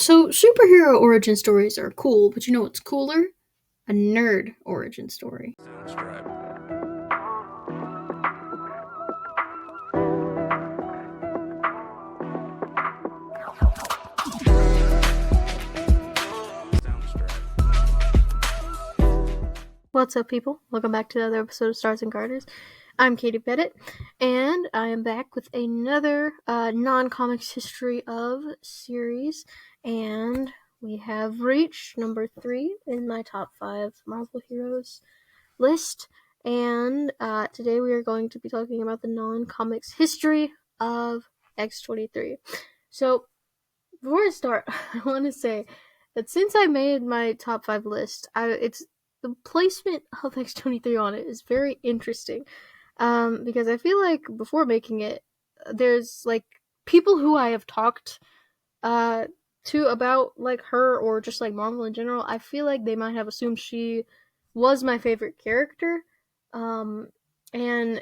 So, superhero origin stories are cool, but you know what's cooler? A nerd origin story. Soundstripe. Soundstripe. What's up, people? Welcome back to another episode of Stars and Garters. I'm Katie Pettit, and I am back with another non-comics history of series, and we have reached number 3 in my top 5 Marvel heroes list, and today we are going to be talking about the non-comics history of X-23. So, before I start, I want to say that since I made my top 5 list, it's the placement of X-23 on it is very interesting. Because I feel like before making it, there's like people who I have talked uh to about like her or just like Marvel in general. I feel like they might have assumed she was my favorite character. And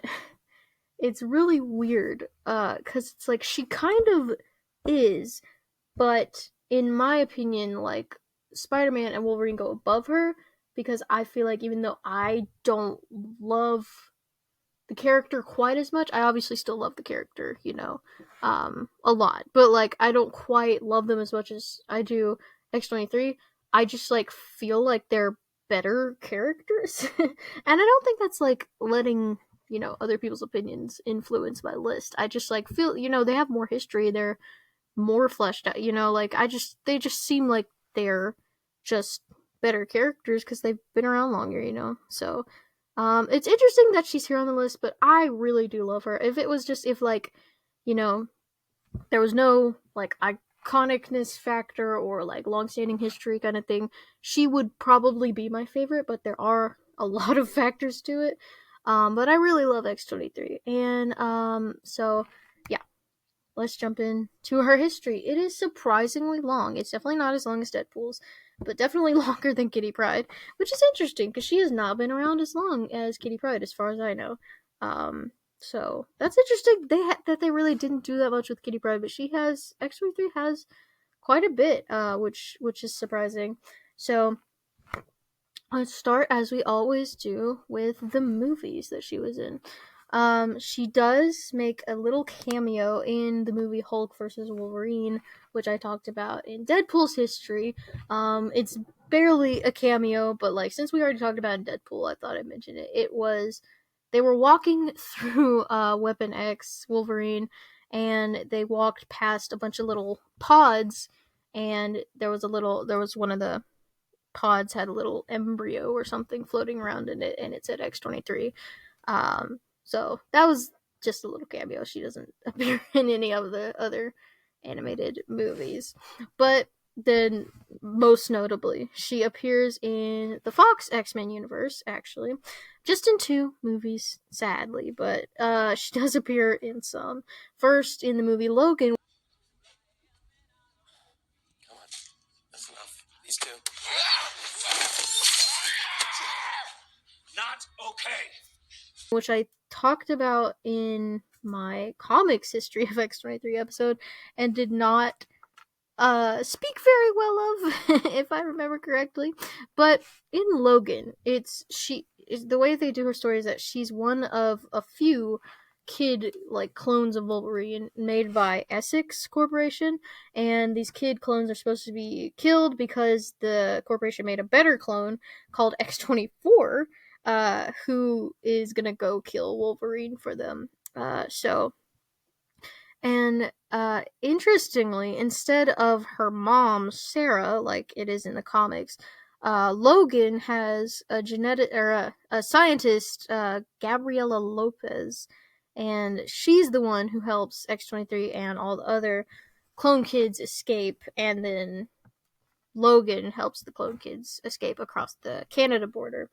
it's really weird cuz it's like she kind of is, but in my opinion, like Spider-Man and Wolverine go above her because I feel like even though I don't love the character quite as much, I obviously still love the character, a lot. But like I don't quite love them as much as I do X-23. I just like feel like they're better characters. And I don't think that's like letting, other people's opinions influence my list. I just like feel, they have more history, they're more fleshed out, like they just seem like they're just better characters because they've been around longer, so it's interesting that she's here on the list, but I really do love her. If it was just if like, you know, there was no like iconicness factor or like long-standing history kind of thing, she would probably be my favorite. But there are a lot of factors to it. But I really love X-23, and so yeah, let's jump into her history. It is surprisingly long. It's definitely not as long as Deadpool's, but definitely longer than Kitty Pryde, which is interesting because she has not been around as long as Kitty Pryde, as far as I know. So that's interesting. That they really didn't do that much with Kitty Pryde, but she has X-23 has quite a bit, which is surprising. So let's start as we always do with the movies that she was in. She does make a little cameo in the movie Hulk versus Wolverine, which I talked about in Deadpool's history. It's barely a cameo, but like since we already talked about in Deadpool, I thought I'd mention it. It was they were walking through Weapon X Wolverine, and they walked past a bunch of little pods, and there was one of the pods had a little embryo or something floating around in it, and it said X-23. So that was just a little cameo. She doesn't appear in any of the other animated movies. But then, most notably, she appears in the Fox X-Men universe, actually. Just in 2 movies, sadly, but she does appear in some. First, in the movie Logan, Come on. That's enough. These two. Not okay. which I talked about in my comics history of X-23 episode and did not speak very well of, if I remember correctly. But in Logan, the way they do her story is that she's one of a few kid like clones of Wolverine made by Essex Corporation, and these kid clones are supposed to be killed because the corporation made a better clone called X-24, who is gonna go kill Wolverine for them. And interestingly, instead of her mom, Sarah, like it is in the comics, Logan has a a scientist, Gabriela Lopez, and she's the one who helps X-23 and all the other clone kids escape, and then Logan helps the clone kids escape across the Canada border.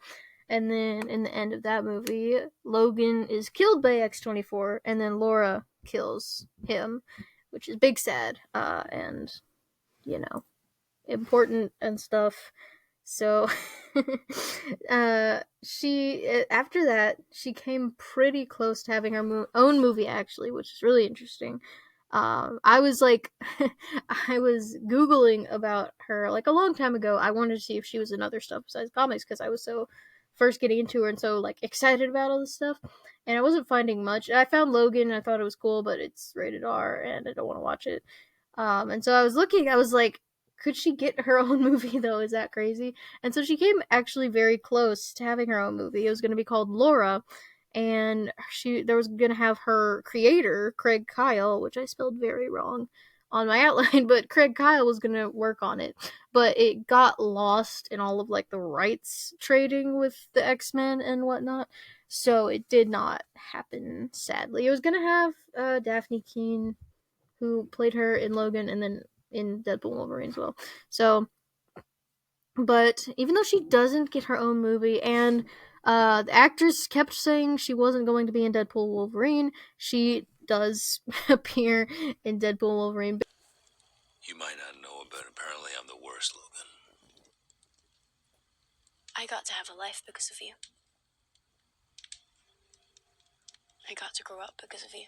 And then in the end of that movie, Logan is killed by X-24, and then Laura kills him, which is big sad, and, you know, important and stuff. So, after that, she came pretty close to having her own movie, actually, which is really interesting. I was like, I was Googling about her like a long time ago. I wanted to see if she was in other stuff besides comics because I was so first getting into her and so like excited about all this stuff. And I wasn't finding much. I found Logan and I thought it was cool, but it's rated R and I don't want to watch it. And so I was looking, I was like, could she get her own movie though? Is that crazy? And so she came actually very close to having her own movie. It was going to be called Laura, and she there was gonna have her creator Craig Kyle, which I spelled very wrong on my outline, but Craig Kyle was gonna work on it, but it got lost in all of like the rights trading with the X-Men and whatnot, so it did not happen. Sadly, it was gonna have Daphne Keane, who played her in Logan and then in Deadpool Wolverine as well. So but even though she doesn't get her own movie, and the actress kept saying she wasn't going to be in Deadpool Wolverine, she does appear in Deadpool Wolverine. You might not know it, but apparently I'm the worst, Logan. I got to have a life because of you. I got to grow up because of you.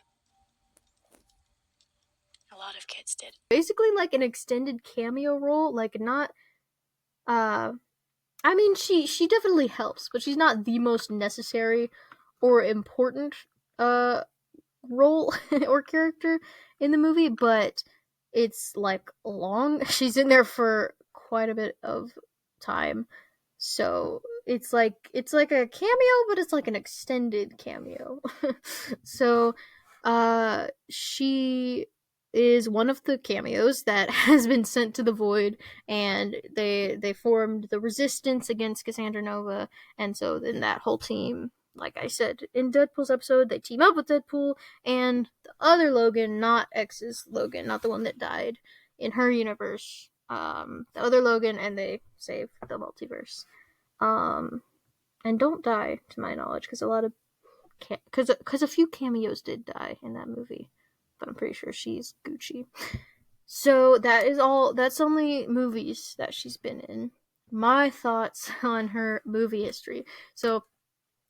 A lot of kids did. Basically, like an extended cameo role, like not. I mean, she definitely helps, but she's not the most necessary or important role or character in the movie, but it's like long. She's in there for quite a bit of time. So it's like a cameo, but it's like an extended cameo. So she is one of the cameos that has been sent to the void, and they formed the resistance against Cassandra Nova, and so then that whole team, like I said in Deadpool's episode, they team up with Deadpool and the other Logan, not X's Logan, not the one that died in her universe. The other Logan, and they save the multiverse. Um, and don't die, to my knowledge, because a lot of because a few cameos did die in that movie, but I'm pretty sure she's Gucci. So that is all. That's only movies that she's been in. My thoughts on her movie history. So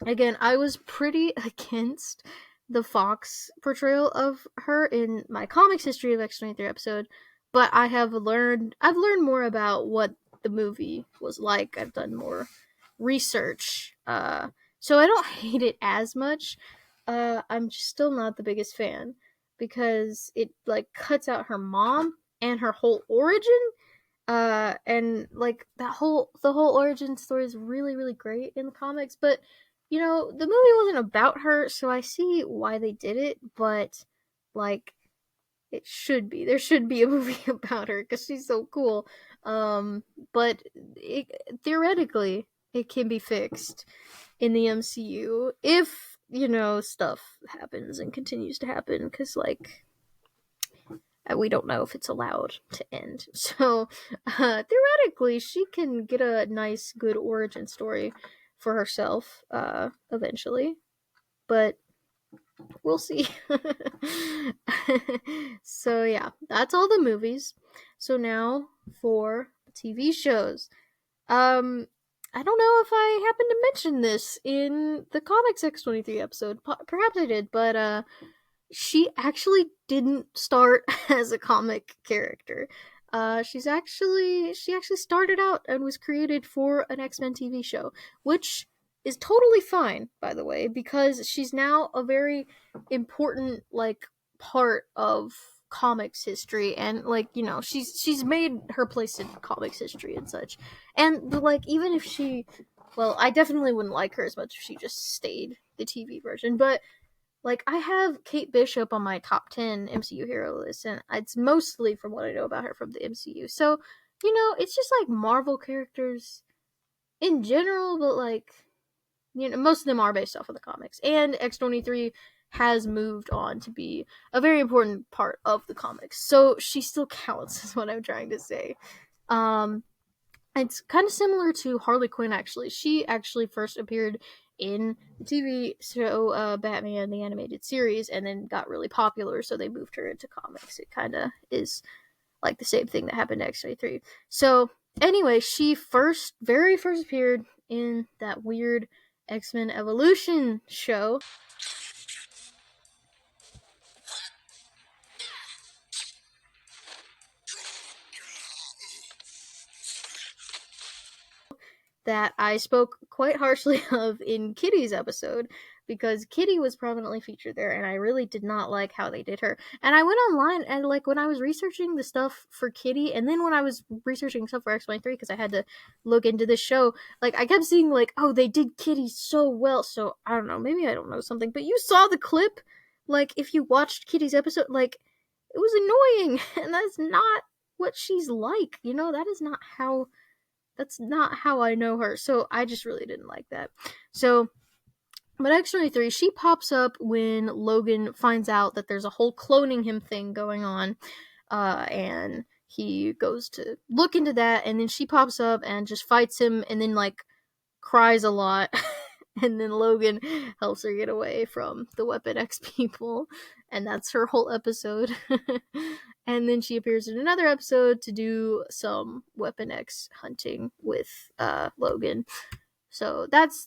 again, I was pretty against the Fox portrayal of her in my comics history of X-23 episode, but I've learned more about what the movie was like. I've done more research. So I don't hate it as much. I'm still not the biggest fan because it like cuts out her mom and her whole origin, and like the whole origin story is really really great in the comics, but the movie wasn't about her, so I see why they did it, but like it should be there should be a movie about her because she's so cool. But it, theoretically it can be fixed in the MCU if stuff happens and continues to happen, because like we don't know if it's allowed to end. So, theoretically, she can get a nice, good origin story for herself eventually. But we'll see. So, yeah, that's all the movies. So, now for TV shows. I don't know if I happened to mention this in the Comics X-23 episode. Perhaps I did, but she actually didn't start as a comic character. She actually started out and was created for an X-Men TV show, which is totally fine, by the way, because she's now a very important like part of comics history, and like she's made her place in comics history and such. And like even if she, well, I definitely wouldn't like her as much if she just stayed the TV version, but like, I have Kate Bishop on my top 10 MCU hero list, and it's mostly from what I know about her from the MCU. So, it's just like Marvel characters in general, but like, most of them are based off of the comics. And X-23 has moved on to be a very important part of the comics. So, she still counts, is what I'm trying to say. Um, it's kind of similar to Harley Quinn, actually. She actually first appeared in the TV show Batman the Animated Series, and then got really popular, so they moved her into comics. It kind of is like the same thing that happened to X-23. So anyway, she very first appeared in that weird X-Men Evolution show. that I spoke quite harshly of in Kitty's episode, because Kitty was prominently featured there, and I really did not like how they did her. And I went online, and like when I was researching the stuff for Kitty, and then when I was researching stuff for X-23, because I had to look into this show, like I kept seeing like, oh, they did Kitty so well. So I don't know, maybe I don't know something, but you saw the clip. Like if you watched Kitty's episode, like it was annoying, and that's not what she's like. That is not how. That's not how I know her. So I just really didn't like that. So but X-23, she pops up when Logan finds out that there's a whole cloning him thing going on, and he goes to look into that, and then she pops up and just fights him, and then like cries a lot, and then Logan helps her get away from the Weapon X people, and that's her whole episode. And then she appears in another episode to do some Weapon X hunting with Logan. So that's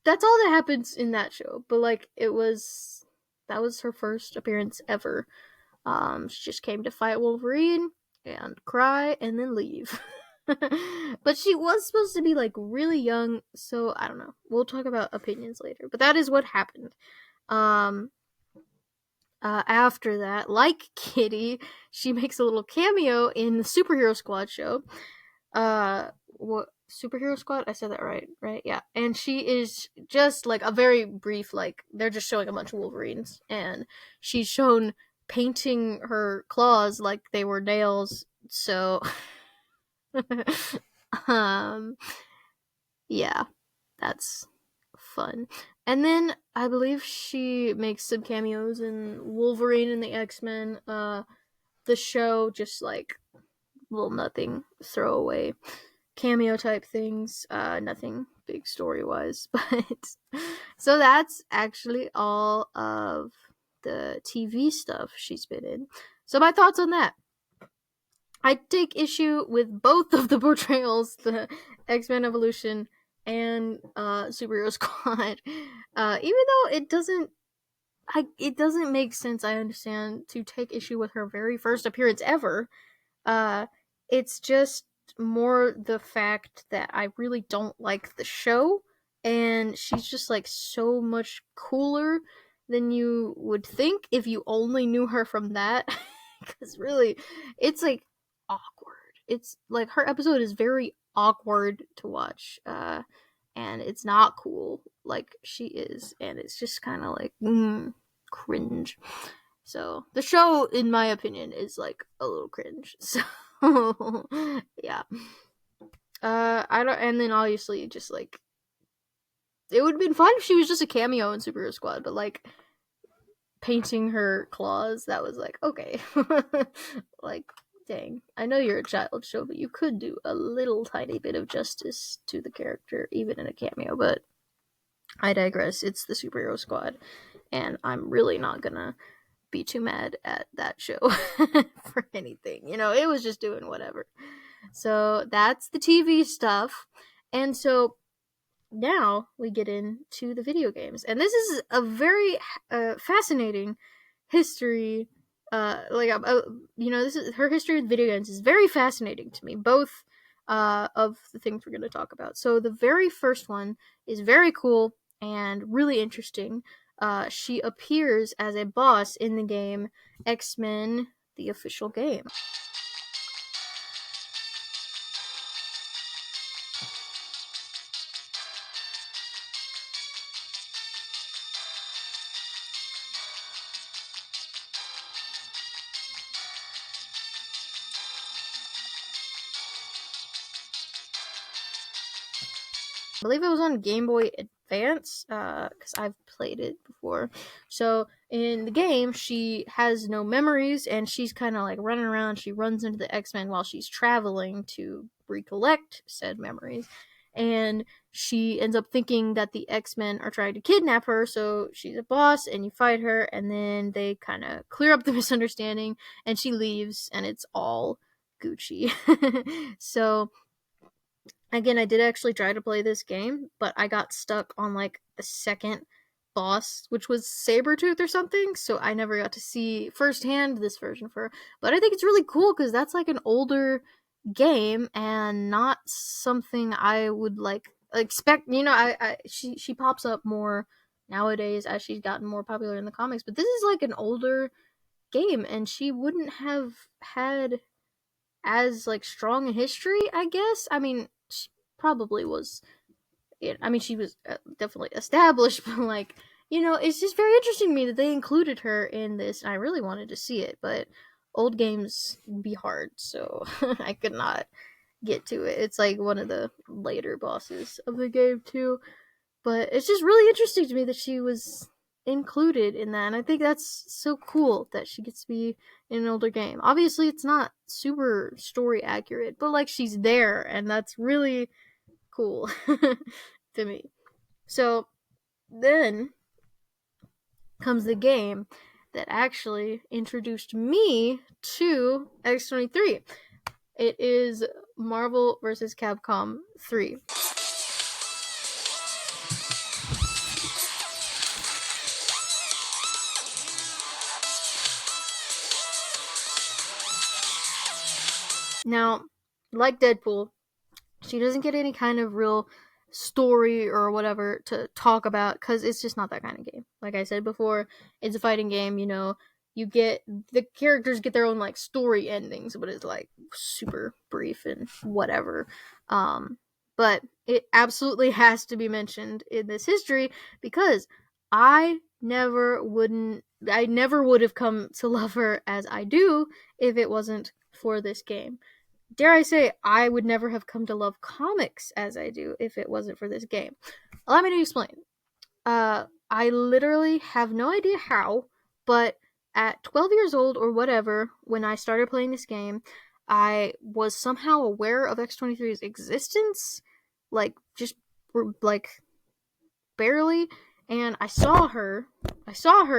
all that happens in that show. But like that was her first appearance ever. She just came to fight Wolverine and cry and then leave. But she was supposed to be like really young, so I don't know. We'll talk about opinions later. But that is what happened. Um After that, like Kitty, she makes a little cameo in the Superhero Squad show. What Superhero Squad? I said that right? Yeah. And she is just like a very brief, like they're just showing a bunch of Wolverines, and she's shown painting her claws like they were nails. So, um, yeah, that's fun. And then I believe she makes some cameos in Wolverine and the X-Men. The show, just like little nothing throwaway cameo type things, nothing big story wise. But so that's actually all of the TV stuff she's been in. So my thoughts on that: I take issue with both of the portrayals, the X-Men Evolution and Superhero Squad. Even though it doesn't make sense, I understand, to take issue with her very first appearance ever. uh it's just more the fact that I really don't like the show, and she's just like so much cooler than you would think if you only knew her from that. Because really, it's like awkward. It's like her episode is very awkward to watch, and it's not cool like she is, and it's just kind of like cringe. So the show, in my opinion, is like a little cringe. So yeah. I don't. And then obviously, just like it would have been fun if she was just a cameo in Superhero Squad, but like painting her claws, that was like okay. Like dang, I know you're a child show, but you could do a little tiny bit of justice to the character, even in a cameo. But I digress. It's the Superhero Squad, and I'm really not gonna be too mad at that show for anything. It was just doing whatever. So that's the TV stuff. And so now we get into the video games. And this is a very fascinating history. This is her history with video games is very fascinating to me. Both of the things we're going to talk about. So the very first one is very cool and really interesting. She appears as a boss in the game X-Men, the official game. I believe it was on Game Boy Advance, because I've played it before. So in the game, she has no memories, and she's kind of like running around. She runs into the X-Men while she's traveling to recollect said memories. And she ends up thinking that the X-Men are trying to kidnap her, so she's a boss, and you fight her, and then they kind of clear up the misunderstanding, and she leaves, and it's all Gucci. So again, I did actually try to play this game, but I got stuck on like the second boss, which was Sabretooth or something, so I never got to see firsthand this version for her. But I think it's really cool because that's like an older game and not something I would like expect. She pops up more nowadays as she's gotten more popular in the comics, but this is like an older game, and she wouldn't have had as like strong a history, I guess. I mean, she probably was. I mean, she was definitely established, but like, it's just very interesting to me that they included her in this, and I really wanted to see it, but old games be hard, so I could not get to it. It's like one of the later bosses of the game too. But it's just really interesting to me that she was included in that, and I think that's so cool that she gets to be in an older game. Obviously, it's not super story accurate, but like she's there, and that's really cool to me. So then comes the game that actually introduced me to X-23. It is Marvel vs. Capcom 3. Now, like Deadpool, she doesn't get any kind of real story or whatever to talk about because it's just not that kind of game. Like I said before, it's a fighting game. You get the characters get their own like story endings, but it's like super brief and whatever. Um, but it absolutely has to be mentioned in this history because I never would have come to love her as I do if it wasn't for this game. Dare I say, I would never have come to love comics as I do if it wasn't for this game. Allow me to explain. I literally have no idea how, but at 12 years old or whatever, when I started playing this game, I was somehow aware of X-23's existence, like just like barely, and I saw her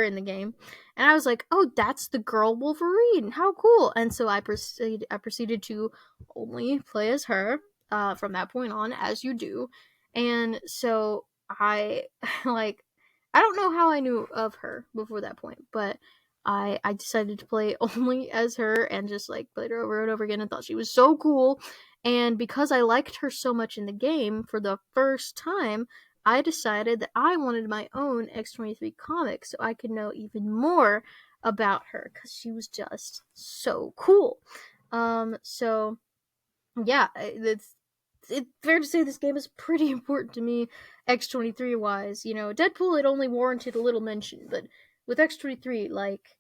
in the game, and I was like, oh, that's the girl Wolverine, how cool. And so I proceeded to only play as her from that point on, as you do. And so I like I don't know how I knew of her before that point, but I decided to play only as her and just like played her over and over again and thought she was so cool. And because I liked her so much in the game for the first time, I decided that I wanted my own X-23 comic so I could know even more about her because she was just so cool. So yeah, it's fair to say this game is pretty important to me, X-23 wise. Deadpool it only warranted a little mention, but with X-23, like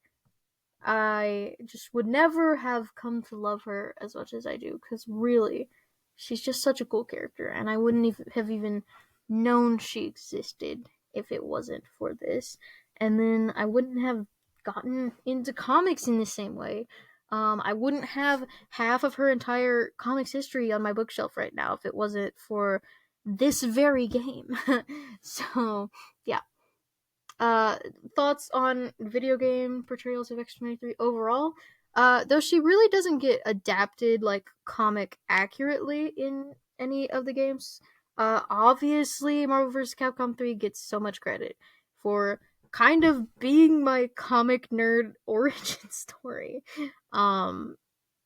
I just would never have come to love her as much as I do because really, she's just such a cool character, and I wouldn't have even known she existed if it wasn't for this. And then I wouldn't have gotten into comics in the same way. I wouldn't have half of her entire comics history on my bookshelf right now if it wasn't for this very game. So, yeah, uh, thoughts on video game portrayals of X-23 overall? Though she really doesn't get adapted like comic accurately in any of the games. Obviously, Marvel vs. Capcom 3 gets so much credit for kind of being my comic nerd origin story. Um,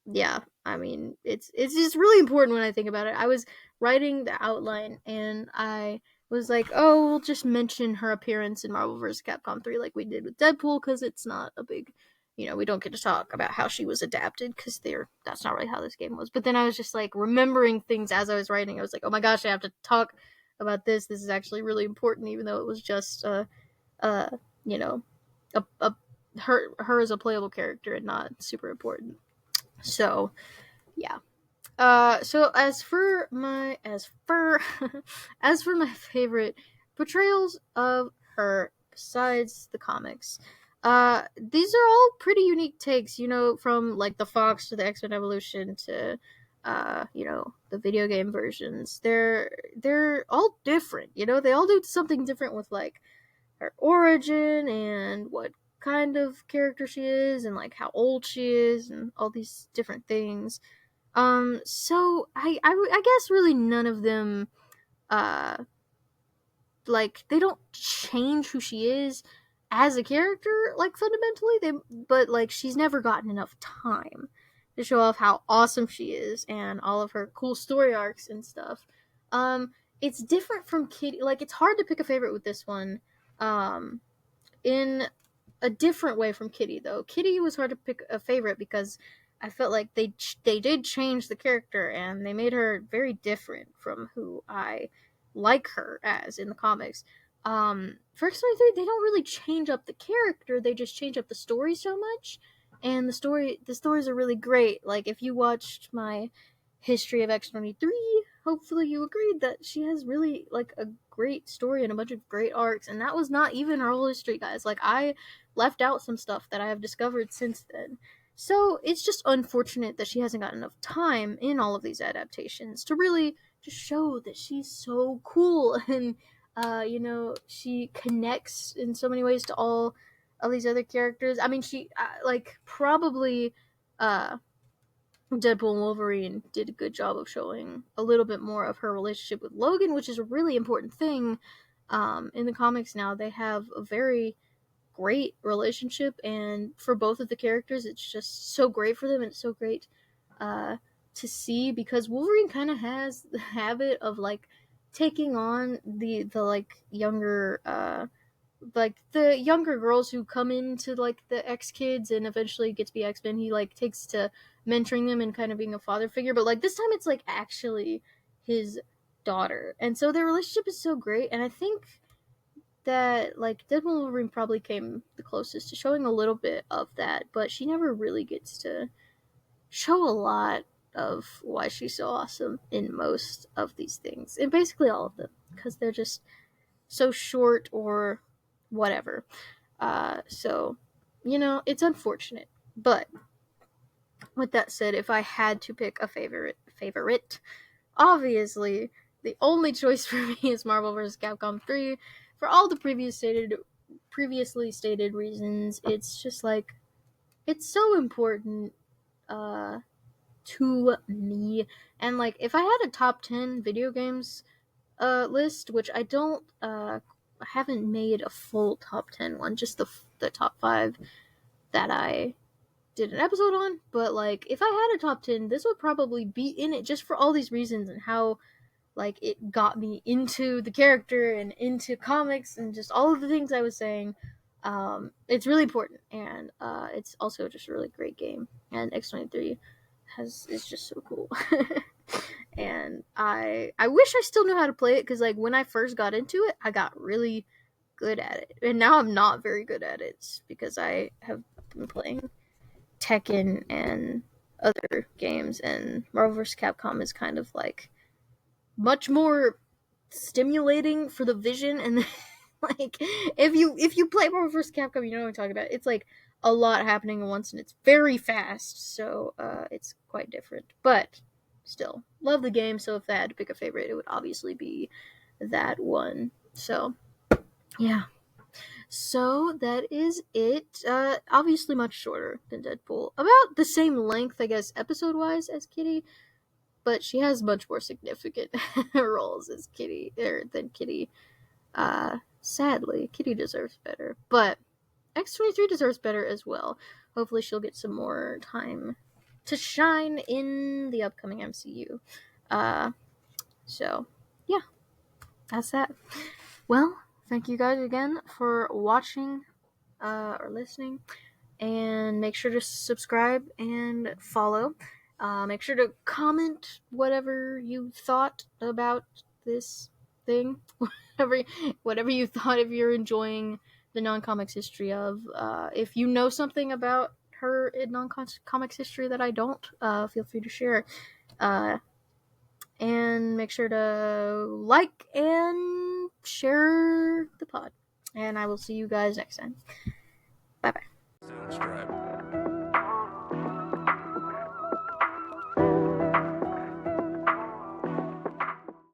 yeah, I mean, it's just really important when I think about it. I was writing the outline and I was like, oh, we'll just mention her appearance in Marvel vs. Capcom 3 like we did with Deadpool because it's not a big, we don't get to talk about how she was adapted because that's not really how this game was. But then I was just like remembering things as I was writing. I was like, oh my gosh, I have to talk about this. This is actually really important, even though it was just uh, you know, a her as a playable character and not super important. So yeah. So as for my favorite portrayals of her besides the comics, these are all pretty unique takes. From like the Fox to the X-Men Evolution to the video game versions. They're all different. They all do something different with like her origin and what kind of character she is and like how old she is and all these different things. So I guess really none of them, uh, like they don't change who she is as a character, like fundamentally. But like she's never gotten enough time to show off how awesome she is and all of her cool story arcs and stuff. Um, it's different from Kitty. Like, it's hard to pick a favorite with this one. In a different way from Kitty, though. Kitty was hard to pick a favorite because I felt like they did change the character and they made her very different from who I like her as in the comics. For X-23, they don't really change up the character; they just change up the story so much, and the stories are really great. Like, if you watched my history of X-23, hopefully you agreed that she has really like a great story and a bunch of great arcs, and that was not even her whole history, guys. Like, I left out some stuff that I have discovered since then. So it's just unfortunate that she hasn't got enough time in all of these adaptations to really just show that she's so cool and she connects in so many ways to all of these other characters. I mean, she like probably uh Deadpool and Wolverine did a good job of showing a little bit more of her relationship with Logan, which is a really important thing. In the comics now, they have a very great relationship, and for both of the characters, it's just so great for them, and it's so great uh, to see because Wolverine kind of has the habit of like taking on the like the younger girls who come into like the X kids and eventually get to be X-Men. He like takes to mentoring them and kind of being a father figure, but like this time it's like actually his daughter, and so their relationship is so great. And I think that like Deadpool and Wolverine probably came the closest to showing a little bit of that, but she never really gets to show a lot of why she's so awesome in most of these things, and basically all of them, because they're just so short or whatever. So, it's unfortunate. But with that said, if I had to pick a favorite, obviously the only choice for me is Marvel vs. Capcom 3 for all the previously stated reasons. It's just like it's so important uh to me, and like if I had a top 10 video games list, which I haven't made a full top 10 one, just the top 5 that I did an episode on, but like if I had a top 10, this would probably be in it just for all these reasons and how like it got me into the character and into comics and just all of the things I was saying. It's really important, and it's also just a really great game. And X-23 is just so cool. And I wish I still knew how to play it because like when I first got into it, I got really good at it, and now I'm not very good at it because I have been playing Tekken and other games, and Marvel vs. Capcom is kind of like much more stimulating for the vision, and like if you play Marvel vs. Capcom, you know what I'm talking about. It's like a lot happening at once, and it's very fast, so it's quite different. But still, love the game. So if I had to pick a favorite, it would obviously be that one. So yeah. So that is it. Obviously much shorter than Deadpool. About the same length, I guess, episode wise as Kitty, but she has much more significant roles as Kitty than Kitty. Sadly, Kitty deserves better, but X-23 deserves better as well. Hopefully, she'll get some more time to shine in the upcoming MCU. Uh, so yeah, that's that. Well, thank you guys again for watching or listening, and make sure to subscribe and follow. Make sure to comment whatever you thought about this thing, whatever whatever you thought, if you're enjoying the non-comics history of. If you know something about her in non-comics history that I don't, feel free to share. Uh, and make sure to like and share the pod. And I will see you guys next time. Bye bye. Subscribe.